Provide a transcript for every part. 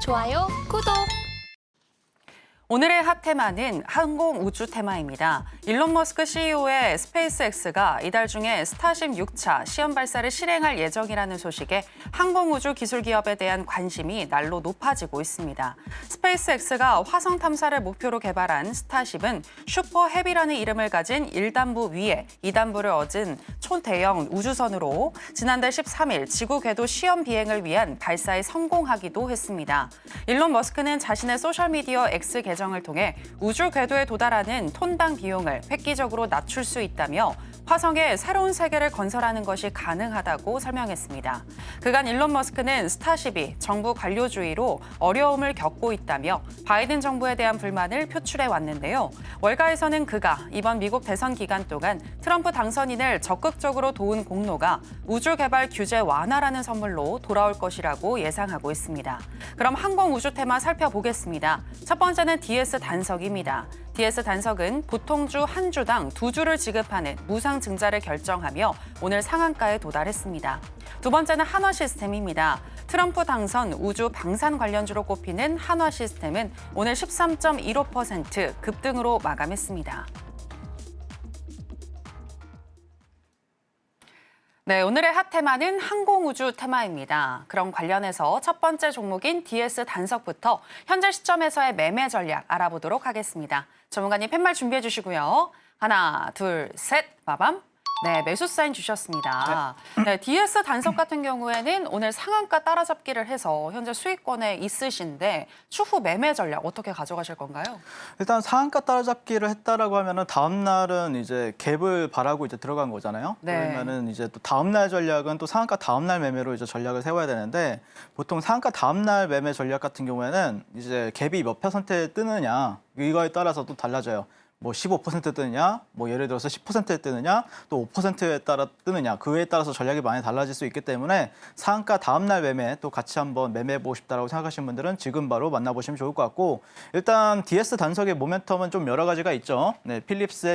좋아요, 구독! 오늘의 핫 테마는 항공 우주 테마입니다. 일론 머스크 CEO의 스페이스X가 이달 중에 스타쉽 6차 시험 발사를 실행할 예정이라는 소식에 항공 우주 기술 기업에 대한 관심이 날로 높아지고 있습니다. 스페이스X가 화성 탐사를 목표로 개발한 스타쉽은 슈퍼 헤비라는 이름을 가진 1단부 위에 2단부를 얻은 초대형 우주선으로 지난달 13일 지구 궤도 시험 비행을 위한 발사에 성공하기도 했습니다. 일론 머스크는 자신의 소셜미디어 X 계정을 통해 우주 궤도에 도달하는 톤당 비용을 획기적으로 낮출 수 있다며 화성에 새로운 세계를 건설하는 것이 가능하다고 설명했습니다. 그간 일론 머스크는 스타쉽이 정부 관료주의로 어려움을 겪고 있다며 바이든 정부에 대한 불만을 표출해 왔는데요. 월가에서는 그가 이번 미국 대선 기간 동안 트럼프 당선인을 적극적으로 도운 공로가 우주 개발 규제 완화라는 선물로 돌아올 것이라고 예상하고 있습니다. 그럼 항공 우주 테마 살펴보겠습니다. 첫 번째는 DS 단석입니다. DS 단석은 보통주 한 주당 2주를 지급하는 무상 증자를 결정하며 오늘 상한가에 도달했습니다. 두 번째는 한화 시스템입니다. 트럼프 당선 우주 방산 관련주로 꼽히는 한화 시스템은 오늘 13.15% 급등으로 마감했습니다. 네, 오늘의 핫 테마는 항공우주 테마입니다. 그럼 관련해서 첫 번째 종목인 DS 단석부터 현재 시점에서의 매매 전략 알아보도록 하겠습니다. 전문가님 팻말 준비해 주시고요. 하나, 둘, 셋, 빠밤. 네, 매수 사인 주셨습니다. 네, DS 단석 같은 경우에는 오늘 상한가 따라잡기를 해서 현재 수익권에 있으신데 추후 매매 전략 어떻게 가져가실 건가요? 일단 상한가 따라잡기를 했다라고 하면은 다음 날은 이제 갭을 바라고 이제 들어간 거잖아요. 네. 그러면은 이제 또 다음 날 전략은 또 상한가 다음 날 매매로 이제 전략을 세워야 되는데 보통 상한가 다음 날 매매 전략 같은 경우에는 이제 갭이 몇 퍼센트에 뜨느냐 이거에 따라서 또 달라져요. 뭐 15% 뜨느냐, 뭐 예를 들어서 10%에 뜨느냐, 또 5%에 따라 뜨느냐, 그에 따라서 전략이 많이 달라질 수 있기 때문에 상한가 다음 날 매매 또 같이 한번 매매해보고 싶다라고 생각하시는 분들은 지금 바로 만나보시면 좋을 것 같고 일단 DS 단석의 모멘텀은 좀 여러 가지가 있죠. 네,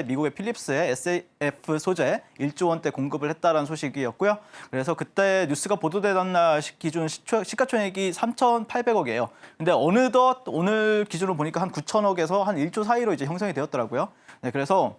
미국의 필립스의 SAF 소재 1조 원대 공급을 했다라는 소식이었고요. 그래서 그때 뉴스가 보도되던 날 기준 시가총액이 3,800억이에요. 근데 어느덧 오늘 기준으로 보니까 한 9천억에서 한 1조 사이로 이제 형성이 되었더라고요. 네, 그래서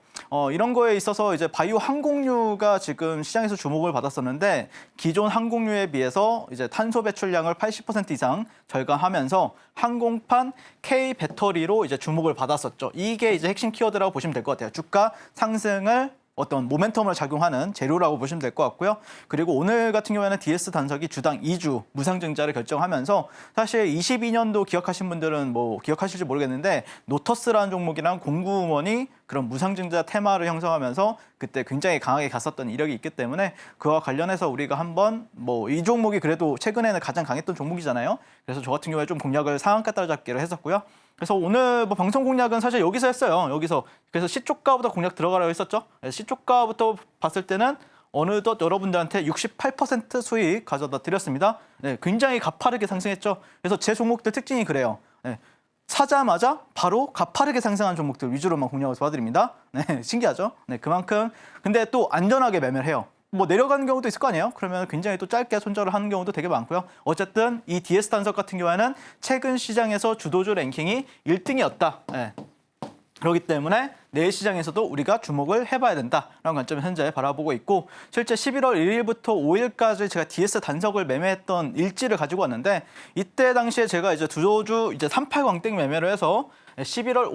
이런 거에 있어서 이제 바이오 항공유가 지금 시장에서 주목을 받았었는데 기존 항공유에 비해서 이제 탄소 배출량을 80% 이상 절감하면서 항공판 K 배터리로 이제 주목을 받았었죠. 이게 이제 핵심 키워드라고 보시면 될 것 같아요. 주가 상승을 어떤 모멘텀을 작용하는 재료라고 보시면 될 것 같고요. 그리고 오늘 같은 경우에는 DS 단석이 주당 2주 무상증자를 결정하면서 사실 22년도 기억하신 분들은 뭐 기억하실지 모르겠는데 노터스라는 종목이랑 공구음원이 그런 무상증자 테마를 형성하면서 그때 굉장히 강하게 갔었던 이력이 있기 때문에 그와 관련해서 우리가 한번 뭐 이 종목이 그래도 최근에는 가장 강했던 종목이잖아요. 그래서 저 같은 경우에 좀 공략을 상한가 따라잡기를 했었고요. 그래서 오늘 뭐 방송 공략은 사실 여기서 했어요. 여기서. 그래서 시초가부터 공략 들어가라고 했었죠. 시초가부터 봤을 때는 어느덧 여러분들한테 68% 수익 가져다 드렸습니다. 네, 굉장히 가파르게 상승했죠. 그래서 제 종목들 특징이 그래요. 네, 사자마자 바로 가파르게 상승한 종목들 위주로만 공략을 도와드립니다. 네, 신기하죠? 네, 그만큼 근데 또 안전하게 매매를 해요. 뭐 내려가는 경우도 있을 거 아니에요? 그러면 굉장히 또 짧게 손절을 하는 경우도 되게 많고요. 어쨌든 이 DS 단석 같은 경우에는 최근 시장에서 주도주 랭킹이 1등이었다. 네. 그렇기 때문에 내일 시장에서도 우리가 주목을 해봐야 된다라는 관점을 현재 바라보고 있고 실제 11월 1일부터 5일까지 제가 DS 단석을 매매했던 일지를 가지고 왔는데 이때 당시에 제가 이제 주도주 이제 38광땡 매매를 해서 11월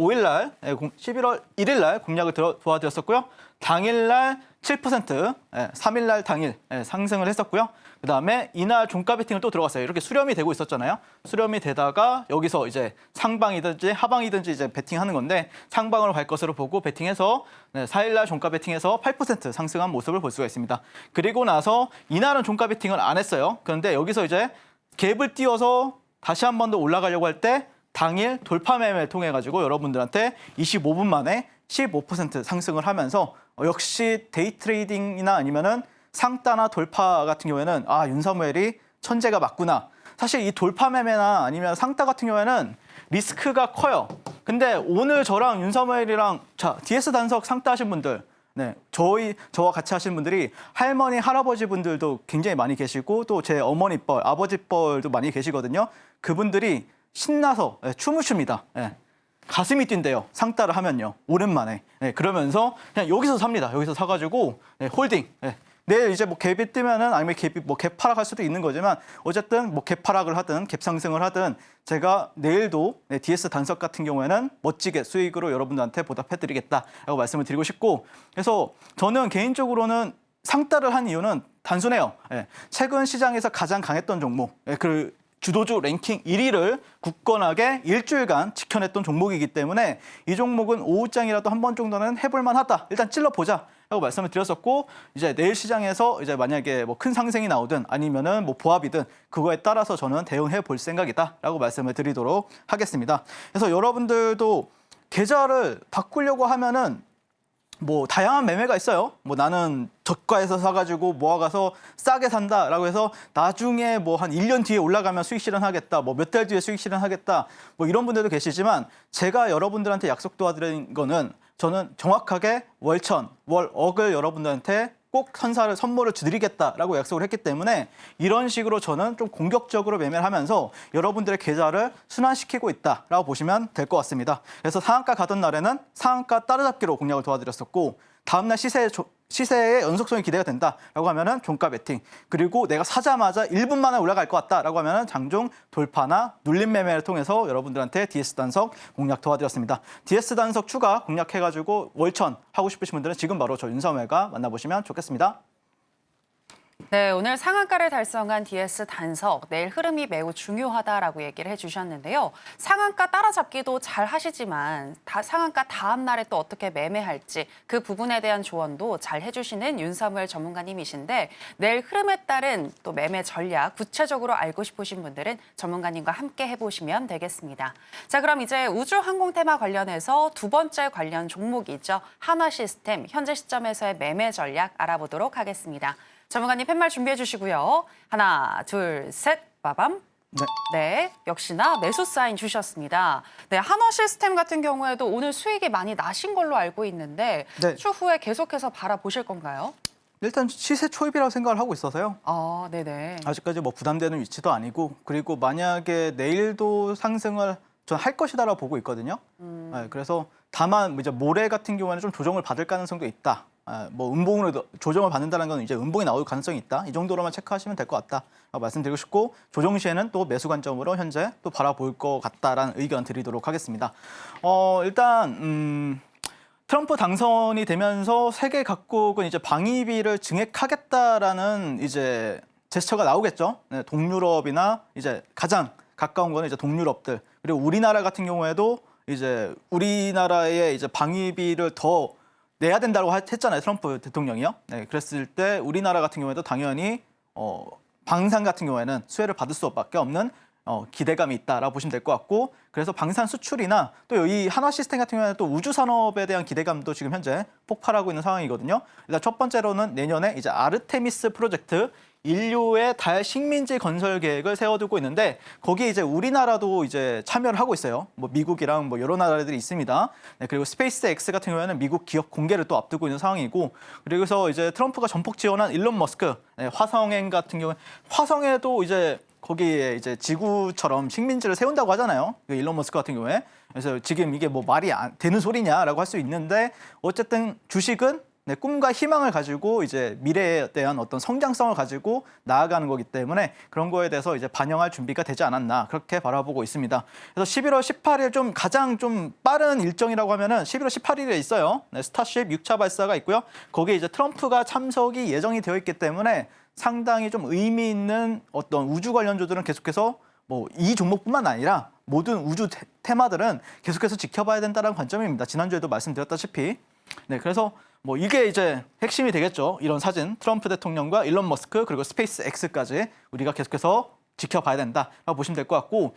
1일 날 공략을 도와드렸었고요. 당일날 7%, 3일날 당일 상승을 했었고요. 그다음에 이날 종가 베팅을 또 들어갔어요. 이렇게 수렴이 되고 있었잖아요. 수렴이 되다가 여기서 이제 상방이든지 하방이든지 이제 베팅하는 건데 상방으로 갈 것으로 보고 베팅해서 4일날 종가 베팅해서 8% 상승한 모습을 볼 수가 있습니다. 그리고 나서 이날은 종가 베팅을 안 했어요. 그런데 여기서 이제 갭을 띄워서 다시 한 번 더 올라가려고 할 때 당일 돌파 매매를 통해 가지고 여러분들한테 25분 만에 15% 상승을 하면서 역시 데이 트레이딩이나 아니면은 상따나 돌파 같은 경우에는 아 윤사무엘이 천재가 맞구나. 사실 이 돌파 매매나 아니면 상따 같은 경우에는 리스크가 커요. 근데 오늘 저랑 윤사무엘이랑 자 DS 단석 상따 하신 분들 네, 저와 같이 하시는 분들이 할머니, 할아버지 분들도 굉장히 많이 계시고 또 제 어머니 뻘, 아버지 뻘도 많이 계시거든요. 그분들이 신나서 춤을 춥니다. 가슴이 뛴대요. 상따를 하면요. 오랜만에. 그러면서 그냥 여기서 삽니다. 여기서 사가지고 홀딩. 내일 이제 뭐 갭이 뜨면은 아니면 갭이 뭐 갭 하락할 수도 있는 거지만 어쨌든 뭐 갭 하락을 하든 갭 상승을 하든 제가 내일도 DS 단석 같은 경우에는 멋지게 수익으로 여러분들한테 보답해드리겠다라고 말씀을 드리고 싶고 그래서 저는 개인적으로는 상따를 한 이유는 단순해요. 최근 시장에서 가장 강했던 종목, 그 주도주 랭킹 1위를 굳건하게 일주일간 지켜냈던 종목이기 때문에 이 종목은 오후장이라도 한 번 정도는 해볼 만하다. 일단 찔러보자. 라고 말씀을 드렸었고 이제 내일 시장에서 이제 만약에 뭐 큰 상승이 나오든 아니면은 뭐 보합이든 그거에 따라서 저는 대응해 볼 생각이다라고 말씀을 드리도록 하겠습니다. 그래서 여러분들도 계좌를 바꾸려고 하면은 뭐 다양한 매매가 있어요. 뭐 나는 저가에서 사가지고 모아가서 싸게 산다라고 해서 나중에 뭐 한 1년 뒤에 올라가면 수익 실현하겠다. 뭐 몇 달 뒤에 수익 실현하겠다. 뭐 이런 분들도 계시지만 제가 여러분들한테 약속 도와드린 거는 저는 정확하게 월천, 월억을 여러분들한테 꼭 선물을 드리겠다라고 약속을 했기 때문에 이런 식으로 저는 좀 공격적으로 매매를 하면서 여러분들의 계좌를 순환시키고 있다라고 보시면 될 것 같습니다. 그래서 상한가 가던 날에는 상한가 따라잡기로 공략을 도와드렸었고 다음날 시세의 연속성이 기대가 된다라고 하면은 종가 베팅 그리고 내가 사자마자 1분 만에 올라갈 것 같다라고 하면은 장중 돌파나 눌림 매매를 통해서 여러분들한테 DS 단석 공략 도와드렸습니다. DS 단석 추가 공략해가지고 월천 하고 싶으신 분들은 지금 바로 저 윤섬외가 만나보시면 좋겠습니다. 네, 오늘 상한가를 달성한 DS 단석, 내일 흐름이 매우 중요하다라고 얘기를 해주셨는데요. 상한가 따라잡기도 잘 하시지만 상한가 다음 날에 또 어떻게 매매할지 그 부분에 대한 조언도 잘 해주시는 윤섬웰 전문가님이신데 내일 흐름에 따른 또 매매 전략 구체적으로 알고 싶으신 분들은 전문가님과 함께 해보시면 되겠습니다. 자, 그럼 이제 우주항공 테마 관련해서 두 번째 관련 종목이죠. 한화시스템, 현재 시점에서의 매매 전략 알아보도록 하겠습니다. 전문가님 팻말 준비해 주시고요. 하나, 둘, 셋, 빠밤. 네, 역시나 매수 사인 주셨습니다. 네, 한화시스템 같은 경우에도 오늘 수익이 많이 나신 걸로 알고 있는데 네. 추후에 계속해서 바라보실 건가요? 일단 시세 초입이라고 생각을 하고 있어서요. 아, 네네. 아직까지 뭐 부담되는 위치도 아니고 그리고 만약에 내일도 상승을 전 할 것이다라고 보고 있거든요. 그래서 다만 이제 모레 같은 경우에는 좀 조정을 받을 가능성도 있다. 뭐 음봉으로 조정을 받는다는 건 이제 음봉이 나올 가능성이 있다. 이 정도로만 체크하시면 될 것 같다라고 말씀드리고 싶고 조정 시에는 또 매수 관점으로 현재 또 바라볼 것 같다라는 의견 드리도록 하겠습니다. 일단 트럼프 당선이 되면서 세계 각국은 이제 방위비를 증액하겠다라는 이제 제스처가 나오겠죠. 네, 동유럽이나 이제 가장 가까운 거는 이제 동유럽들 그리고 우리나라 같은 경우에도 이제 우리나라의 이제 방위비를 더 내야 된다고 했잖아요. 트럼프 대통령이요. 네, 그랬을 때 우리나라 같은 경우에도 당연히 방산 같은 경우에는 수혜를 받을 수밖에 없는 기대감이 있다라고 보시면 될 것 같고 그래서 방산 수출이나 또 이 한화시스템 같은 경우에는 또 우주 산업에 대한 기대감도 지금 현재 폭발하고 있는 상황이거든요. 일단 첫 번째로는 내년에 이제 아르테미스 프로젝트 인류의 달 식민지 건설 계획을 세워두고 있는데 거기에 이제 우리나라도 이제 참여를 하고 있어요. 뭐 미국이랑 뭐 여러 나라들이 있습니다. 네, 그리고 스페이스 X 같은 경우에는 미국 기업 공개를 또 앞두고 있는 상황이고 그리고서 이제 트럼프가 전폭 지원한 일론 머스크 화성행 같은 경우에 화성에도 이제 거기에 이제 지구처럼 식민지를 세운다고 하잖아요. 일론 머스크 같은 경우에. 그래서 지금 이게 뭐 말이 안 되는 소리냐라고 할 수 있는데 어쨌든 주식은 꿈과 희망을 가지고 이제 미래에 대한 어떤 성장성을 가지고 나아가는 거기 때문에 그런 거에 대해서 이제 반영할 준비가 되지 않았나 그렇게 바라보고 있습니다. 그래서 11월 18일 좀 가장 좀 빠른 일정이라고 하면은 11월 18일에 있어요. 네, 스타쉽 6차 발사가 있고요. 거기에 이제 트럼프가 참석이 예정이 되어 있기 때문에 상당히 좀 의미 있는 어떤 우주 관련주들은 계속해서 뭐 이 종목뿐만 아니라 모든 우주 테마들은 계속해서 지켜봐야 된다는 관점입니다. 지난주에도 말씀드렸다시피. 네, 그래서 뭐 이게 이제 핵심이 되겠죠. 이런 사진, 트럼프 대통령과 일론 머스크 그리고 스페이스 X까지 우리가 계속해서 지켜봐야 된다라고 보시면 될 것 같고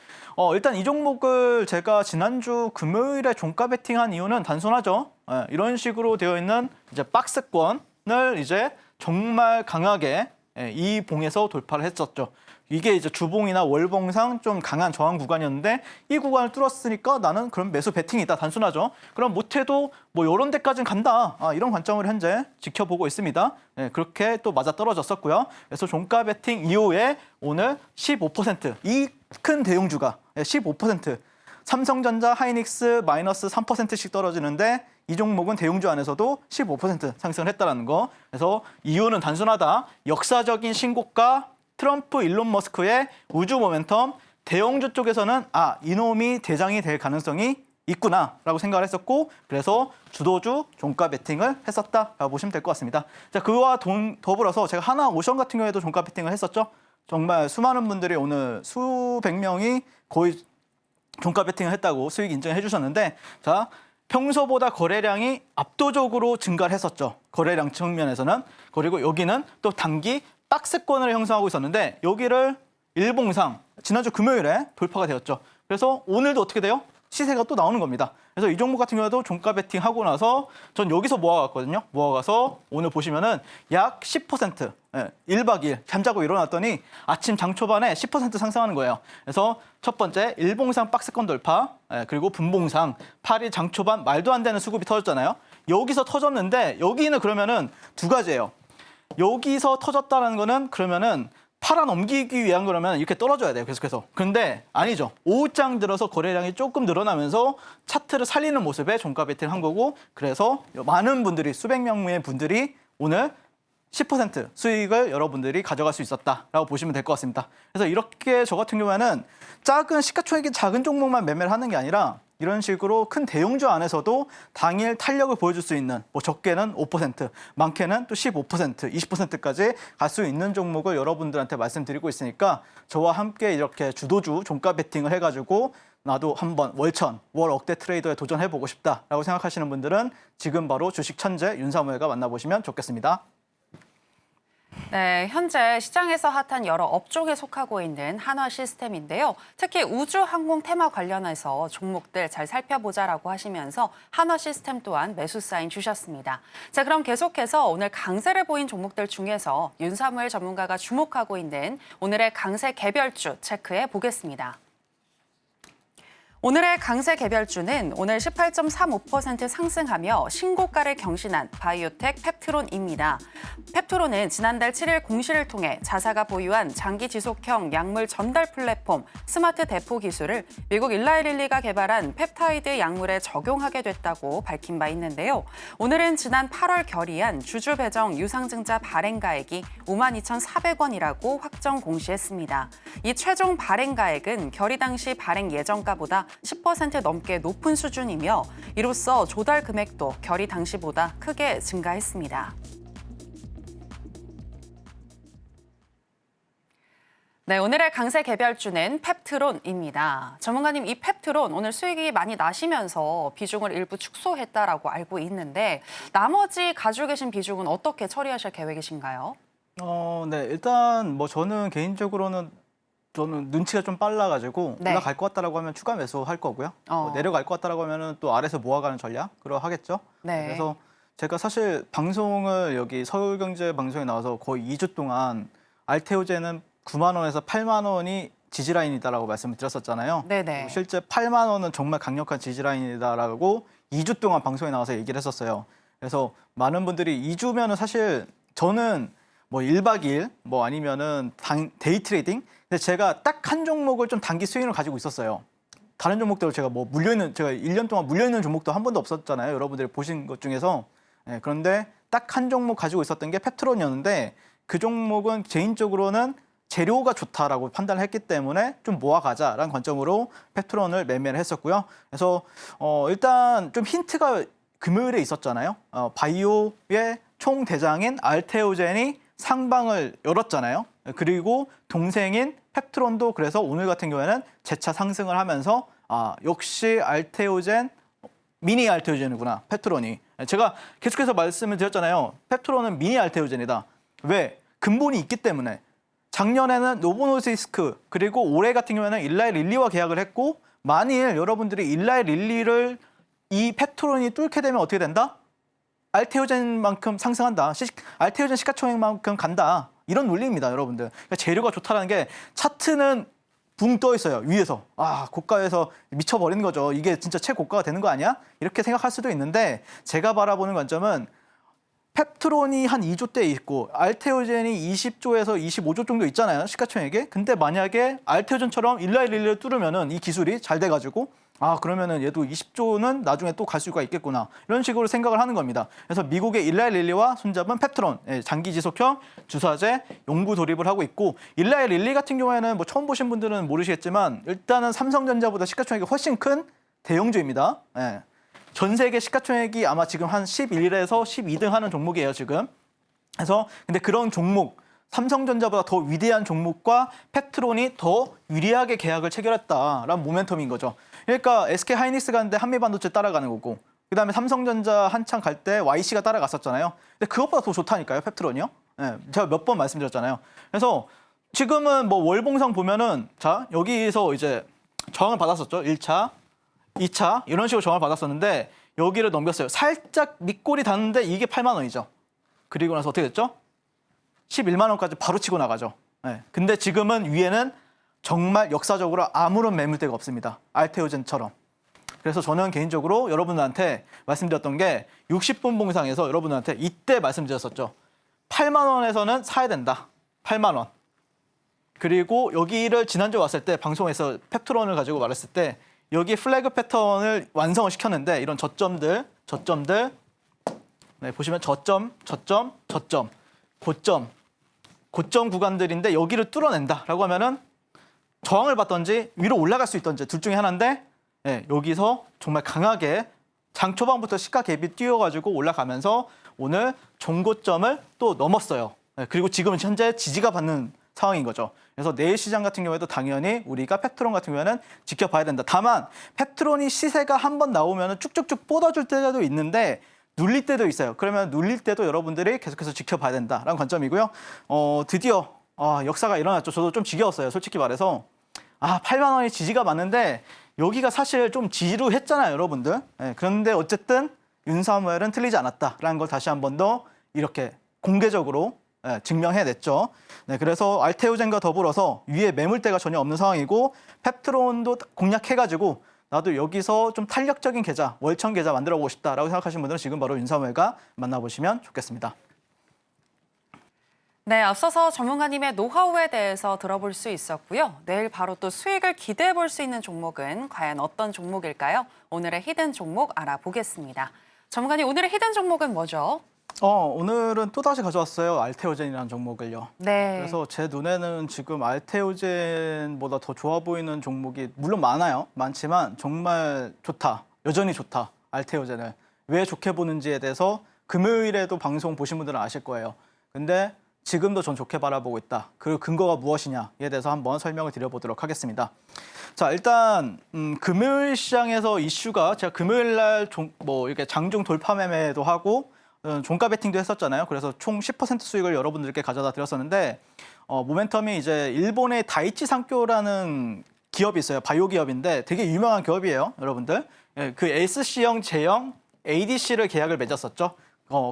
일단 이 종목을 제가 지난주 금요일에 종가 베팅한 이유는 단순하죠. 이런 식으로 되어 있는 이제 박스권을 이제 정말 강하게 이 봉에서 돌파를 했었죠. 이게 이제 주봉이나 월봉상 좀 강한 저항 구간이었는데 이 구간을 뚫었으니까 나는 그럼 매수 베팅이다. 단순하죠. 그럼 못해도 뭐 이런 데까지는 간다. 이런 관점을 현재 지켜보고 있습니다. 네, 그렇게 또 맞아 떨어졌었고요. 그래서 종가 베팅 이후에 오늘 15% 이 큰 대형주가 15%, 삼성전자, 하이닉스 마이너스 3%씩 떨어지는데 이 종목은 대형주 안에서도 15% 상승을 했다는 거. 그래서 이유는 단순하다. 역사적인 신고가, 트럼프, 일론 머스크의 우주 모멘텀, 대형주 쪽에서는 이놈이 대장이 될 가능성이 있구나라고 생각을 했었고, 그래서 주도주 종가 베팅을 했었다라고 보시면 될 것 같습니다. 자, 그와 더불어서 제가 하나오션 같은 경우에도 종가 베팅을 했었죠. 정말 수많은 분들이 오늘 수백 명이 거의 종가 베팅을 했다고 수익 인정해 주셨는데, 자, 평소보다 거래량이 압도적으로 증가를 했었죠. 거래량 측면에서는. 그리고 여기는 또 단기 박스권을 형성하고 있었는데 여기를 일봉상 지난주 금요일에 돌파가 되었죠. 그래서 오늘도 어떻게 돼요? 시세가 또 나오는 겁니다. 그래서 이 종목 같은 경우에도 종가 베팅하고 나서 전 여기서 모아갔거든요. 모아가서 오늘 보시면은 약 10%, 1박 2일 잠자고 일어났더니 아침 장 초반에 10% 상승하는 거예요. 그래서 첫 번째 일봉상 박스권 돌파, 그리고 분봉상 8일 장 초반 말도 안 되는 수급이 터졌잖아요. 여기서 터졌는데 여기는 그러면은 두 가지예요. 여기서 터졌다는 거는 그러면은 팔아 넘기기 위한 거라면 이렇게 떨어져야 돼요, 계속해서. 근데 아니죠. 오후장 들어서 거래량이 조금 늘어나면서 차트를 살리는 모습에 종가 베팅을 한 거고, 그래서 많은 분들이, 수백 명의 분들이 오늘 10% 수익을 여러분들이 가져갈 수 있었다라고 보시면 될 것 같습니다. 그래서 이렇게 저 같은 경우에는 작은 시가총액이 작은 종목만 매매를 하는 게 아니라 이런 식으로 큰 대형주 안에서도 당일 탄력을 보여줄 수 있는, 뭐 적게는 5%, 많게는 또 15%, 20%까지 갈 수 있는 종목을 여러분들한테 말씀드리고 있으니까 저와 함께 이렇게 주도주 종가 베팅을 해가지고 나도 한번 월천, 월 억대 트레이더에 도전해보고 싶다라고 생각하시는 분들은 지금 바로 주식 천재 윤사무엘과 만나보시면 좋겠습니다. 네, 현재 시장에서 핫한 여러 업종에 속하고 있는 한화 시스템인데요. 특히 우주 항공 테마 관련해서 종목들 잘 살펴보자라고 하시면서 한화 시스템 또한 매수 사인 주셨습니다. 자, 그럼 계속해서 오늘 강세를 보인 종목들 중에서 윤사무엘 전문가가 주목하고 있는 오늘의 강세 개별주 체크해 보겠습니다. 오늘의 강세 개별주는 오늘 18.35% 상승하며 신고가를 경신한 바이오텍 펩트론입니다. 펩트론은 지난달 7일 공시를 통해 자사가 보유한 장기 지속형 약물 전달 플랫폼 스마트 대포 기술을 미국 일라이릴리가 개발한 펩타이드 약물에 적용하게 됐다고 밝힌 바 있는데요. 오늘은 지난 8월 결의한 주주 배정 유상증자 발행가액이 52,400원이라고 확정 공시했습니다. 이 최종 발행가액은 결의 당시 발행 예정가보다 10% 넘게 높은 수준이며 이로써 조달 금액도 결의 당시보다 크게 증가했습니다. 네, 오늘의 강세 개별주는 펩트론입니다. 전문가님, 이 펩트론 오늘 수익이 많이 나시면서 비중을 일부 축소했다라고 알고 있는데 나머지 가지고 계신 비중은 어떻게 처리하실 계획이신가요? 네, 일단 뭐 저는 개인적으로는 눈치가 좀 빨라가지고 네. 올라갈 것 같다라고 하면 추가 매수할 거고요. 뭐 내려갈 것 같다라고 하면 또 아래에서 모아가는 전략으로 하겠죠. 네. 그래서 제가 사실 방송을 여기 서울경제 방송에 나와서 거의 2주 동안 알테오제는 9만 원에서 8만 원이 지지라인이다라고 말씀을 드렸었잖아요. 네네. 실제 8만 원은 정말 강력한 지지라인이다라고 2주 동안 방송에 나와서 얘기를 했었어요. 그래서 많은 분들이 2주면은 사실 저는 뭐 1박 2일 뭐 아니면은 데이 트레이딩, 근데 제가 딱 한 종목을 좀 단기 스윙을 가지고 있었어요. 다른 종목들로 제가 뭐 제가 1년 동안 물려있는 종목도 한 번도 없었잖아요. 여러분들이 보신 것 중에서. 네, 그런데 딱 한 종목 가지고 있었던 게 펩트론이었는데 그 종목은 개인적으로는 재료가 좋다라고 판단을 했기 때문에 좀 모아가자라는 관점으로 펩트론을 매매를 했었고요. 그래서 일단 좀 힌트가 금요일에 있었잖아요. 바이오의 총대장인 알테오젠이 상방을 열었잖아요. 그리고 동생인 펩트론도 그래서 오늘 같은 경우에는 재차 상승을 하면서 역시 알테오젠, 미니 알테오젠이구나, 펩트론이. 제가 계속해서 말씀을 드렸잖아요. 펩트론은 미니 알테오젠이다. 왜? 근본이 있기 때문에. 작년에는 노보노디스크, 그리고 올해 같은 경우에는 일라이 릴리와 계약을 했고, 만일 여러분들이 일라이 릴리를 이 펩트론이 뚫게 되면 어떻게 된다? 알테오젠만큼 상승한다. 알테오젠 시가총액만큼 간다. 이런 논리입니다, 여러분들. 그러니까 재료가 좋다는 게 차트는 붕 떠 있어요, 위에서. 고가에서 미쳐버리는 거죠. 이게 진짜 최고가가 되는 거 아니야? 이렇게 생각할 수도 있는데 제가 바라보는 관점은 펩트론이 한 2조대 있고 알테오젠이 20조에서 25조 정도 있잖아요. 시가총액에. 근데 만약에 알테오젠처럼 일라이릴리를 뚫으면은 이 기술이 잘 돼가지고 그러면은 얘도 20조는 나중에 또 갈 수가 있겠구나. 이런 식으로 생각을 하는 겁니다. 그래서 미국의 일라이릴리와 손잡은 펩트론, 장기 지속형 주사제 연구 돌입을 하고 있고 일라이릴리 같은 경우에는 뭐 처음 보신 분들은 모르시겠지만 일단은 삼성전자보다 시가총액이 훨씬 큰 대형주입니다. 전 세계 시가총액이 아마 지금 한 11에서 12등 하는 종목이에요, 지금. 그래서 근데 그런 종목, 삼성전자보다 더 위대한 종목과 펩트론이 더 유리하게 계약을 체결했다라는 모멘텀인 거죠. 그러니까 SK 하이닉스 가는데 한미반도체 따라가는 거고, 그다음에 삼성전자 한창 갈 때 YC가 따라갔었잖아요. 근데 그것보다 더 좋다니까요, 펩트론이요. 제가 몇 번 말씀드렸잖아요. 그래서 지금은 뭐 월봉상 보면은 자, 여기서 이제 저항을 받았었죠. 1차, 2차 이런 식으로 저항을 받았었는데 여기를 넘겼어요. 살짝 밑골이 닿는데 이게 8만 원이죠. 그리고 나서 어떻게 됐죠? 11만 원까지 바로 치고 나가죠. 근데 지금은 위에는 정말 역사적으로 아무런 매물대가 없습니다. 알테오젠처럼. 그래서 저는 개인적으로 여러분들한테 말씀드렸던 게 60분 봉상에서 여러분들한테 이때 말씀드렸었죠. 8만 원에서는 사야 된다. 8만 원. 그리고 여기를 지난주에 왔을 때 방송에서 펩트론을 가지고 말했을 때 여기 플래그 패턴을 완성을 시켰는데 이런 저점들 보시면 저점, 고점 구간들인데 여기를 뚫어낸다라고 하면은 저항을 받던지 위로 올라갈 수 있던지 둘 중에 하나인데 여기서 정말 강하게 장 초반부터 시가 갭이 뛰어가지고 올라가면서 오늘 종고점을 또 넘었어요. 그리고 지금은 현재 지지가 받는 상황인 거죠. 그래서 내일 시장 같은 경우에도 당연히 우리가 펩트론 같은 경우에는 지켜봐야 된다. 다만 펩트론이 시세가 한번 나오면 쭉쭉쭉 뻗어줄 때도 있는데 눌릴 때도 있어요. 그러면 눌릴 때도 여러분들이 계속해서 지켜봐야 된다라는 관점이고요. 드디어 역사가 일어났죠. 저도 좀 지겨웠어요. 솔직히 말해서 8만 원이 지지가 맞는데 여기가 사실 좀 지루했잖아요, 여러분들. 그런데 어쨌든 윤사무엘은 틀리지 않았다라는 걸 다시 한 번 더 이렇게 공개적으로 증명해냈죠. 그래서 알테오젠과 더불어서 위에 매물대가 전혀 없는 상황이고 펩트론도 공략해가지고 나도 여기서 좀 탄력적인 계좌, 월천 계좌 만들어보고 싶다라고 생각하시는 분들은 지금 바로 윤사무엘과 만나보시면 좋겠습니다. 네, 앞서서 전문가님의 노하우에 대해서 들어볼 수 있었고요. 내일 바로 또 수익을 기대해 볼 수 있는 종목은 과연 어떤 종목일까요? 오늘의 히든 종목 알아보겠습니다. 전문가님, 오늘의 히든 종목은 뭐죠? 오늘은 또다시 가져왔어요. 알테오젠이라는 종목을요. 네. 그래서 제 눈에는 지금 알테오젠보다 더 좋아 보이는 종목이 물론 많지만 정말 좋다. 여전히 좋다. 알테오젠을. 왜 좋게 보는지에 대해서 금요일에도 방송 보신 분들은 아실 거예요. 근데 지금도 전 좋게 바라보고 있다. 그 근거가 무엇이냐에 대해서 한번 설명을 드려보도록 하겠습니다. 자, 일단 금요일 시장에서 이슈가 제가 금요일 날 이렇게 장중 돌파 매매도 하고 종가 베팅도 했었잖아요. 그래서 총 10% 수익을 여러분들께 가져다 드렸었는데 모멘텀이 이제 일본의 다이치 산교라는 기업이 있어요. 바이오 기업인데 되게 유명한 기업이에요, 여러분들. 그 SC형, J형, ADC를 계약을 맺었었죠.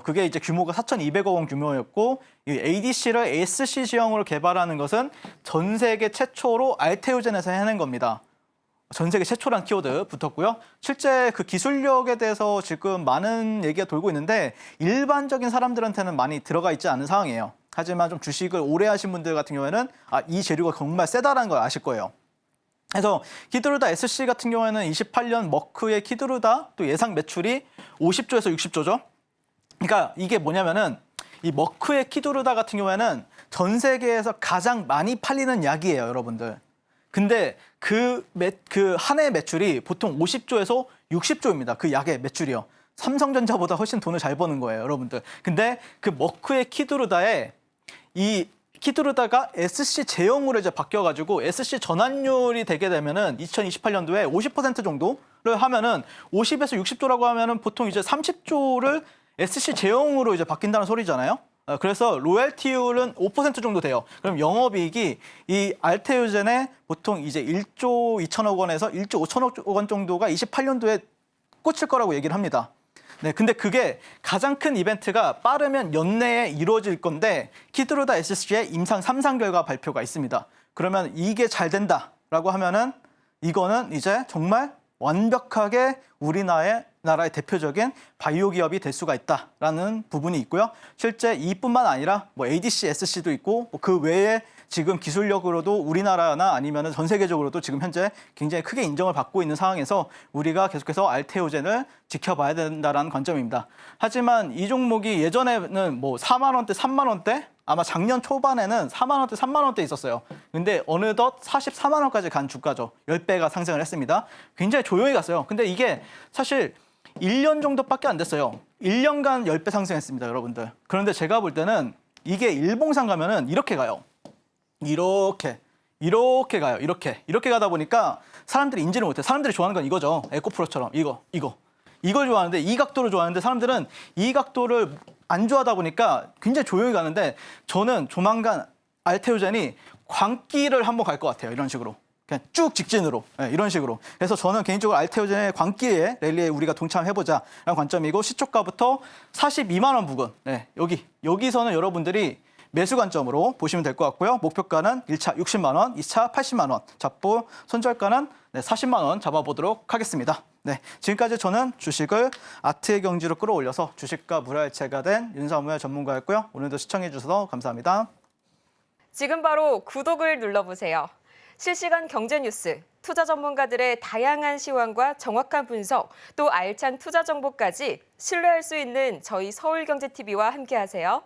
그게 이제 규모가 4,200억 원 규모였고 이 ADC를 SC형으로 개발하는 것은 전 세계 최초로 알테오젠에서 해낸 겁니다. 전 세계 최초란 키워드 붙었고요. 실제 그 기술력에 대해서 지금 많은 얘기가 돌고 있는데 일반적인 사람들한테는 많이 들어가 있지 않은 상황이에요. 하지만 좀 주식을 오래 하신 분들 같은 경우에는 이 재료가 정말 세다라는 걸 아실 거예요. 그래서 키드루다 SC 같은 경우에는 28년 머크의 키드루다 또 예상 매출이 50조에서 60조죠. 그러니까 이게 뭐냐면은 이 머크의 키드루다 같은 경우에는 전 세계에서 가장 많이 팔리는 약이에요, 여러분들. 근데 그 한 해 매출이 보통 50조에서 60조입니다. 그 약의 매출이요. 삼성전자보다 훨씬 돈을 잘 버는 거예요, 여러분들. 근데 그 머크의 키드루다에 이 키드루다가 SC 제형으로 이제 바뀌어가지고 SC 전환율이 되게 되면은 2028년도에 50% 정도를 하면은 50에서 60조라고 하면은 보통 이제 30조를 SC 제형으로 이제 바뀐다는 소리잖아요. 그래서 로열티율은 5% 정도 돼요. 그럼 영업이익이 이 알테오젠의 보통 이제 1조 2천억 원에서 1조 5천억 원 정도가 28년도에 꽂힐 거라고 얘기를 합니다. 네, 근데 그게 가장 큰 이벤트가 빠르면 연내에 이루어질 건데 키드루다 SC의 임상 3상 결과 발표가 있습니다. 그러면 이게 잘 된다라고 하면은 이거는 이제 정말 완벽하게 우리나라의 대표적인 바이오 기업이 될 수가 있다라는 부분이 있고요. 실제 이뿐만 아니라 뭐 ADC, SC도 있고 그 외에 지금 기술력으로도 우리나라나 아니면 전 세계적으로도 지금 현재 굉장히 크게 인정을 받고 있는 상황에서 우리가 계속해서 알테오젠을 지켜봐야 된다는 관점입니다. 하지만 이 종목이 예전에는 뭐 4만 원대, 3만 원대, 아마 작년 초반에는 4만 원대, 3만 원대 있었어요. 근데 어느덧 44만 원까지 간 주가죠. 10배가 상승을 했습니다. 굉장히 조용히 갔어요. 근데 이게 사실 1년 정도밖에 안 됐어요. 1년간 10배 상승했습니다, 여러분들. 그런데 제가 볼 때는 이게 일봉상 가면은 이렇게 가요. 이렇게 가요. 이렇게 가다 보니까 사람들이 인지를 못해요. 사람들이 좋아하는 건 이거죠. 에코프로처럼 이걸 좋아하는데 이 각도를 좋아하는데 사람들은 이 각도를 안 좋아하다 보니까 굉장히 조용히 가는데 저는 조만간 알테오젠이 광기를 한번 갈 것 같아요. 이런 식으로. 그냥 쭉 직진으로 이런 식으로. 그래서 저는 개인적으로 알테오젠의 광기에 랠리에 우리가 동참해보자라는 관점이고 시초가부터 42만 원 부근 여기서는 여러분들이 매수 관점으로 보시면 될 것 같고요. 목표가는 1차 60만 원, 2차 80만 원 잡고 손절가는 40만 원 잡아보도록 하겠습니다. 네, 지금까지 저는 주식을 아트의 경지로 끌어올려서 주식과 불화일체가 된 윤사무의 전문가였고요. 오늘도 시청해 주셔서 감사합니다. 지금 바로 구독을 눌러보세요. 실시간 경제 뉴스, 투자 전문가들의 다양한 시황과 정확한 분석, 또 알찬 투자 정보까지 신뢰할 수 있는 저희 서울경제TV와 함께하세요.